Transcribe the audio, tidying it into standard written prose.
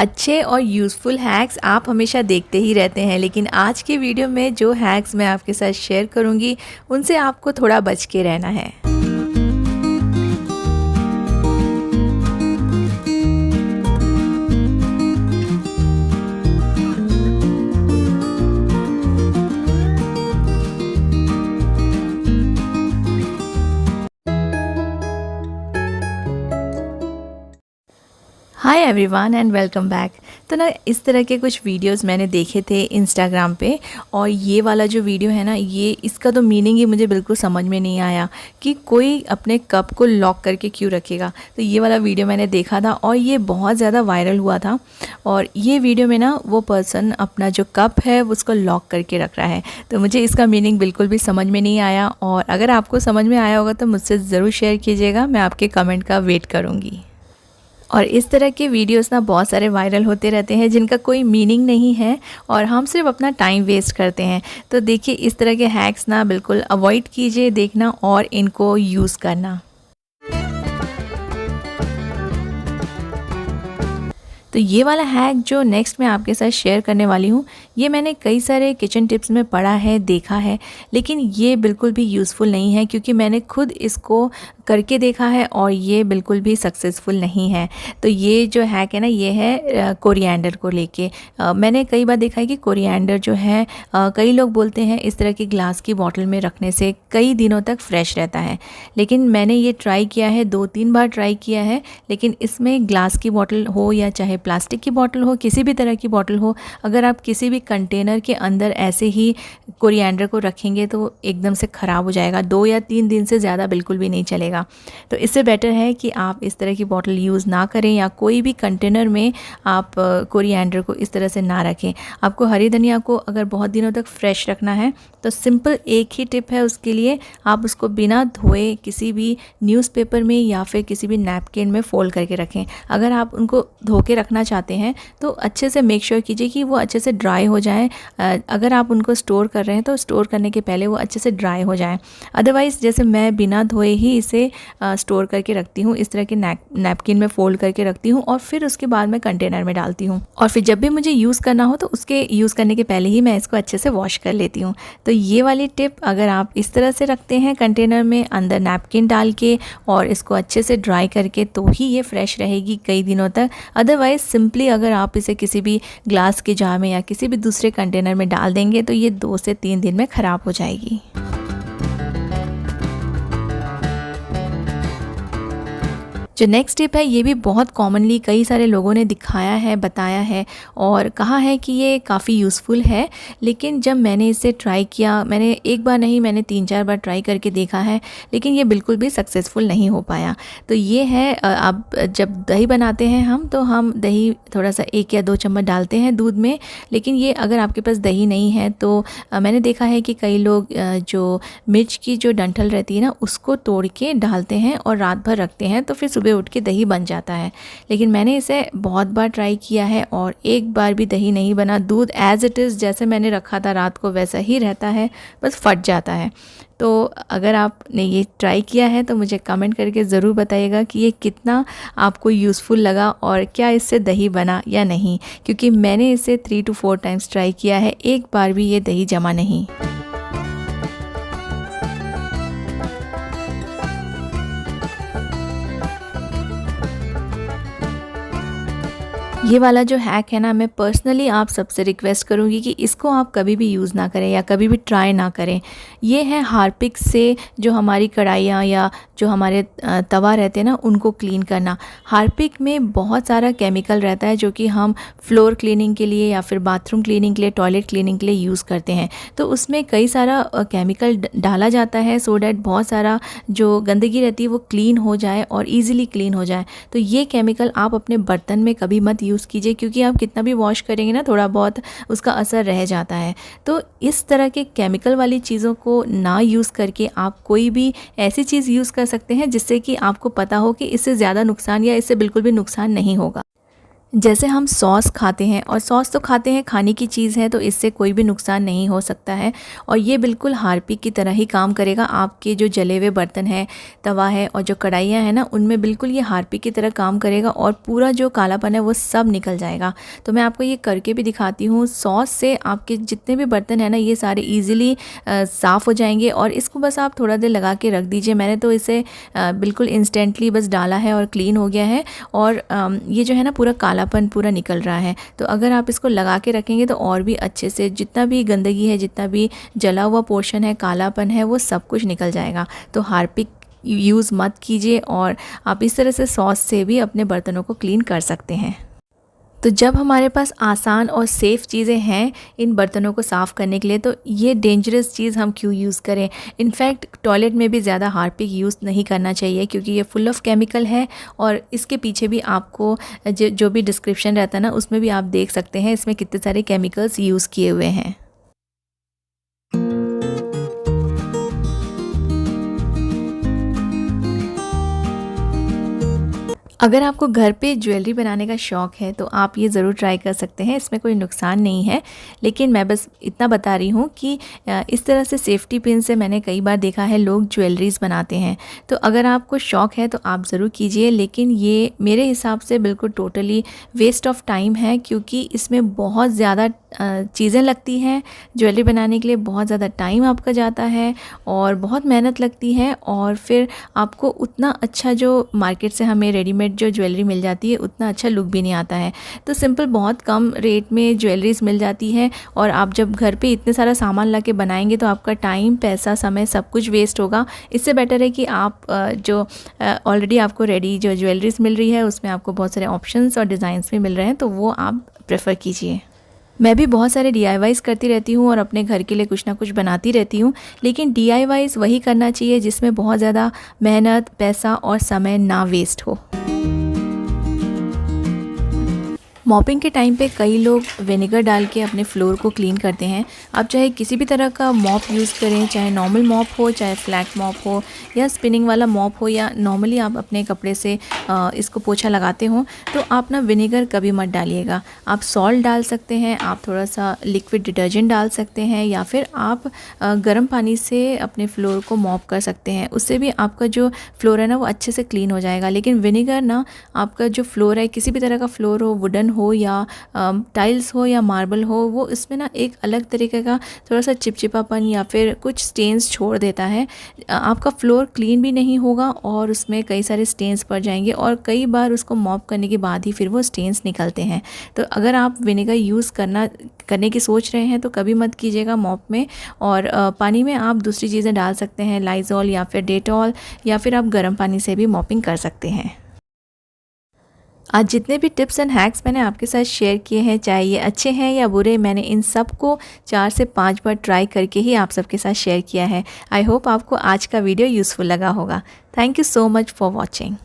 अच्छे और useful hacks आप हमेशा देखते ही रहते हैं, लेकिन आज की वीडियो में जो हैक्स मैं आपके साथ शेयर करूंगी उनसे आपको थोड़ा बच के रहना है। Hi everyone and welcome back. तो ना इस तरह के कुछ वीडियोस मैंने देखे थे इंस्टाग्राम पे, और ये वाला जो वीडियो है ना, ये इसका तो मीनिंग ही मुझे बिल्कुल समझ में नहीं आया कि कोई अपने कप को लॉक करके क्यों रखेगा। तो ये वाला वीडियो मैंने देखा था और ये बहुत ज़्यादा वायरल हुआ था। और ये वीडियो में ना वो पर्सन अपना जो कप है उसको लॉक करके रख रहा है। तो मुझे इसका मीनिंग बिल्कुल भी समझ में नहीं आया, और अगर आपको समझ में आया होगा तो मुझसे ज़रूर शेयर कीजिएगा, मैं आपके कमेंट का वेट करूँगी। और इस तरह के वीडियोस ना बहुत सारे वायरल होते रहते हैं जिनका कोई मीनिंग नहीं है और हम सिर्फ अपना टाइम वेस्ट करते हैं। तो देखिए, इस तरह के हैक्स ना बिल्कुल अवॉइड कीजिए देखना और इनको यूज़ करना। तो ये वाला हैक जो नेक्स्ट मैं आपके साथ शेयर करने वाली हूँ, ये मैंने कई सारे किचन टिप्स में पढ़ा है, देखा है, लेकिन ये बिल्कुल भी यूज़फुल नहीं है क्योंकि मैंने खुद इसको करके देखा है और ये बिल्कुल भी सक्सेसफुल नहीं है। तो ये जो हैक है ना, ये है कोरिएंडर को लेके। मैंने कई बार देखा है कि कोरिएंडर जो है, कई लोग बोलते हैं इस तरह की ग्लास की बॉटल में रखने से कई दिनों तक फ्रेश रहता है, लेकिन मैंने ये ट्राई किया है, 2-3 बार ट्राई किया है, लेकिन इसमें ग्लास की बॉटल हो या चाहे प्लास्टिक की बॉटल हो, किसी भी तरह की बॉटल हो, अगर आप किसी भी कंटेनर के अंदर ऐसे ही कोरिएंडर को रखेंगे तो एकदम से ख़राब हो जाएगा। 2 या 3 दिन से ज़्यादा बिल्कुल भी नहीं चलेगा। तो इससे बेटर है कि आप इस तरह की बॉटल यूज़ ना करें या कोई भी कंटेनर में आप कोरिएंडर को इस तरह से ना रखें। आपको हरी धनिया को अगर बहुत दिनों तक फ्रेश रखना है तो सिंपल एक ही टिप है उसके लिए, आप उसको बिना धोए किसी भी न्यूज़पेपर में या फिर किसी भी नैपकिन में फ़ोल्ड करके रखें। अगर आप उनको धो के रखना चाहते हैं तो अच्छे से मेक श्योर कीजिए कि वो अच्छे से ड्राई हो जाएं। अगर आप उनको स्टोर कर रहे हैं तो स्टोर करने के पहले वो अच्छे से ड्राई हो जाएं। अदरवाइज़ जैसे मैं बिना धोए ही इसे स्टोर करके रखती हूँ, इस तरह के नैपकिन में फ़ोल्ड करके रखती हूँ और फिर उसके बाद मैं कंटेनर में डालती हूँ, और फिर जब भी मुझे यूज़ करना हो तो उसके यूज़ करने के पहले ही मैं इसको अच्छे से वॉश कर लेती हूँ। तो ये वाली टिप अगर आप इस तरह से रखते हैं कंटेनर में अंदर नैपकिन डाल के और इसको अच्छे से ड्राई करके, तो ही ये फ्रेश रहेगी कई दिनों तक। अदरवाइज़ सिंपली अगर आप इसे किसी भी ग्लास के जार में या किसी भी दूसरे कंटेनर में डाल देंगे तो ये 2 से 3 दिन में ख़राब हो जाएगी। जो नेक्स्ट टिप है, ये भी बहुत कॉमनली कई सारे लोगों ने दिखाया है, बताया है और कहा है कि ये काफ़ी यूज़फुल है, लेकिन जब मैंने इसे ट्राई किया, मैंने एक बार नहीं, मैंने 3-4 बार ट्राई करके देखा है, लेकिन ये बिल्कुल भी सक्सेसफुल नहीं हो पाया। तो ये है, अब जब दही बनाते हैं हम, तो हम दही थोड़ा सा 1 या 2 चम्मच डालते हैं दूध में, लेकिन ये अगर आपके पास दही नहीं है तो मैंने देखा है कि कई लोग जो मिर्च की जो डंठल रहती है ना, उसको तोड़ के डालते हैं और रात भर रखते हैं, तो फिर सुबह उठ के दही बन जाता है। लेकिन मैंने इसे बहुत बार ट्राई किया है और एक बार भी दही नहीं बना। दूध एज़ इट इज़ जैसे मैंने रखा था रात को वैसा ही रहता है, बस फट जाता है। तो अगर आपने ये ट्राई किया है तो मुझे कमेंट करके ज़रूर बताइएगा कि ये कितना आपको यूज़फुल लगा और क्या इससे दही बना या नहीं, क्योंकि मैंने इसे 3 to 4 टाइम्स ट्राई किया है, एक बार भी ये दही जमा नहीं। ये वाला जो हैक है ना, मैं पर्सनली आप सबसे रिक्वेस्ट करूँगी कि इसको आप कभी भी यूज़ ना करें या कभी भी ट्राई ना करें। ये है हार्पिक से जो हमारी कढ़ाइयाँ या जो हमारे तवा रहते हैं ना, उनको क्लीन करना। हार्पिक में बहुत सारा केमिकल रहता है जो कि हम फ्लोर क्लीनिंग के लिए या फिर बाथरूम क्लीनिंग के लिए, टॉयलेट क्लीनिंग के लिए यूज़ करते हैं। तो उसमें कई सारा केमिकल डाला जाता है सो डैट बहुत सारा जो गंदगी रहती है वो क्लीन हो जाए और ईज़िली क्लीन हो जाए। तो ये केमिकल आप अपने बर्तन में कभी मत यूज़ कीजिए, क्योंकि आप कितना भी वॉश करेंगे ना, थोड़ा बहुत उसका असर रह जाता है। तो इस तरह के केमिकल वाली चीज़ों को ना यूज़ करके आप कोई भी ऐसी चीज़ यूज़ कर सकते हैं जिससे कि आपको पता हो कि इससे ज़्यादा नुकसान या इससे बिल्कुल भी नुकसान नहीं होगा। जैसे हम सॉस खाते हैं, और सॉस तो खाते हैं, खाने की चीज़ है, तो इससे कोई भी नुकसान नहीं हो सकता है। और ये बिल्कुल हार्पिक की तरह ही काम करेगा। आपके जो जले हुए बर्तन हैं, तवा है और जो कढ़ाइयाँ हैं ना, उनमें बिल्कुल ये हार्पिक की तरह काम करेगा और पूरा जो कालापन है वो सब निकल जाएगा। तो मैं आपको ये करके भी दिखाती हूँ। सॉस से आपके जितने भी बर्तन हैं ना, ये सारे ईज़िली साफ़ हो जाएंगे। और इसको बस आप थोड़ा देर लगा के रख दीजिए। मैंने तो इसे बिल्कुल इंस्टेंटली बस डाला है और क्लीन हो गया है। और ये जो है ना, पूरा कालापन पूरा निकल रहा है। तो अगर आप इसको लगा के रखेंगे तो और भी अच्छे से जितना भी गंदगी है, जितना भी जला हुआ पोर्शन है, कालापन है, वो सब कुछ निकल जाएगा। तो हार्पिक यूज़ मत कीजिए, और आप इस तरह से सॉस से भी अपने बर्तनों को क्लीन कर सकते हैं। तो जब हमारे पास आसान और सेफ़ चीज़ें हैं इन बर्तनों को साफ़ करने के लिए, तो ये डेंजरस चीज़ हम क्यों यूज़ करें। इनफैक्ट टॉयलेट में भी ज़्यादा हार्पिक यूज़ नहीं करना चाहिए, क्योंकि ये फुल ऑफ केमिकल है। और इसके पीछे भी आपको जो भी डिस्क्रिप्शन रहता है ना, उसमें भी आप देख सकते हैं इसमें कितने सारे केमिकल्स यूज़ किए हुए हैं। अगर आपको घर पे ज्वेलरी बनाने का शौक़ है तो आप ये ज़रूर ट्राई कर सकते हैं, इसमें कोई नुकसान नहीं है। लेकिन मैं बस इतना बता रही हूँ कि इस तरह से सेफ्टी पिन से मैंने कई बार देखा है लोग ज्वेलरीज़ बनाते हैं। तो अगर आपको शौक़ है तो आप ज़रूर कीजिए, लेकिन ये मेरे हिसाब से बिल्कुल टोटली वेस्ट ऑफ टाइम है, क्योंकि इसमें बहुत ज़्यादा चीज़ें लगती हैं। ज्वेलरी बनाने के लिए बहुत ज़्यादा टाइम आपका जाता है और बहुत मेहनत लगती है, और फिर आपको उतना अच्छा जो मार्केट से हमें रेडीमेड जो ज्वेलरी मिल जाती है उतना अच्छा लुक भी नहीं आता है। तो सिंपल बहुत कम रेट में ज्वेलरीज मिल जाती है, और आप जब घर पे इतने सारा सामान ला के बनाएंगे तो आपका टाइम, पैसा, समय सब कुछ वेस्ट होगा। इससे बेटर है कि आप जो ऑलरेडी आपको रेडी जो ज्वेलरीज मिल रही है उसमें आपको बहुत सारे ऑप्शंस और डिज़ाइंस भी मिल रहे हैं, तो वो आप प्रेफर कीजिए। मैं भी बहुत सारे DIYs करती रहती हूँ और अपने घर के लिए कुछ ना कुछ बनाती रहती हूँ, लेकिन DIYs वही करना चाहिए जिसमें बहुत ज़्यादा मेहनत, पैसा और समय ना वेस्ट हो। मॉपिंग के टाइम पे कई लोग विनेगर डाल के अपने फ्लोर को क्लीन करते हैं। आप चाहे किसी भी तरह का मॉप यूज़ करें, चाहे नॉर्मल मॉप हो, चाहे फ्लैट मॉप हो, या स्पिनिंग वाला मॉप हो, या नॉर्मली आप अपने कपड़े से इसको पोछा लगाते हो, तो आप ना विनेगर कभी मत डालिएगा। आप सॉल्ट डाल सकते हैं, आप थोड़ा सा लिक्विड डिटर्जेंट डाल सकते हैं, या फिर आप गर्म पानी से अपने फ्लोर को मॉप कर सकते हैं। उससे भी आपका जो फ्लोर है ना वो अच्छे से क्लीन हो जाएगा। लेकिन विनेगर ना, आपका जो फ्लोर है, किसी भी तरह का फ्लोर हो, वुडन हो या टाइल्स हो या मार्बल हो, वो इसमें ना एक अलग तरीके का थोड़ा सा चिपचिपापन या फिर कुछ स्टेन्स छोड़ देता है। आपका फ्लोर क्लीन भी नहीं होगा और उसमें कई सारे स्टेन्स पड़ जाएंगे, और कई बार उसको मॉप करने के बाद ही फिर वो स्टेन्स निकलते हैं। तो अगर आप विनेगर यूज़ करने की सोच रहे हैं तो कभी मत कीजिएगा मॉप में। और पानी में आप दूसरी चीज़ें डाल सकते हैं, लाइजॉल या फिर डेटॉल, या फिर आप गर्म पानी से भी मॉपिंग कर सकते हैं। आज जितने भी टिप्स एंड हैक्स मैंने आपके साथ शेयर किए हैं, चाहे ये अच्छे हैं या बुरे, मैंने इन सब को 4 से 5 बार ट्राई करके ही आप सबके साथ शेयर किया है। आई होप आपको आज का वीडियो यूज़फुल लगा होगा। Thank you so much for watching.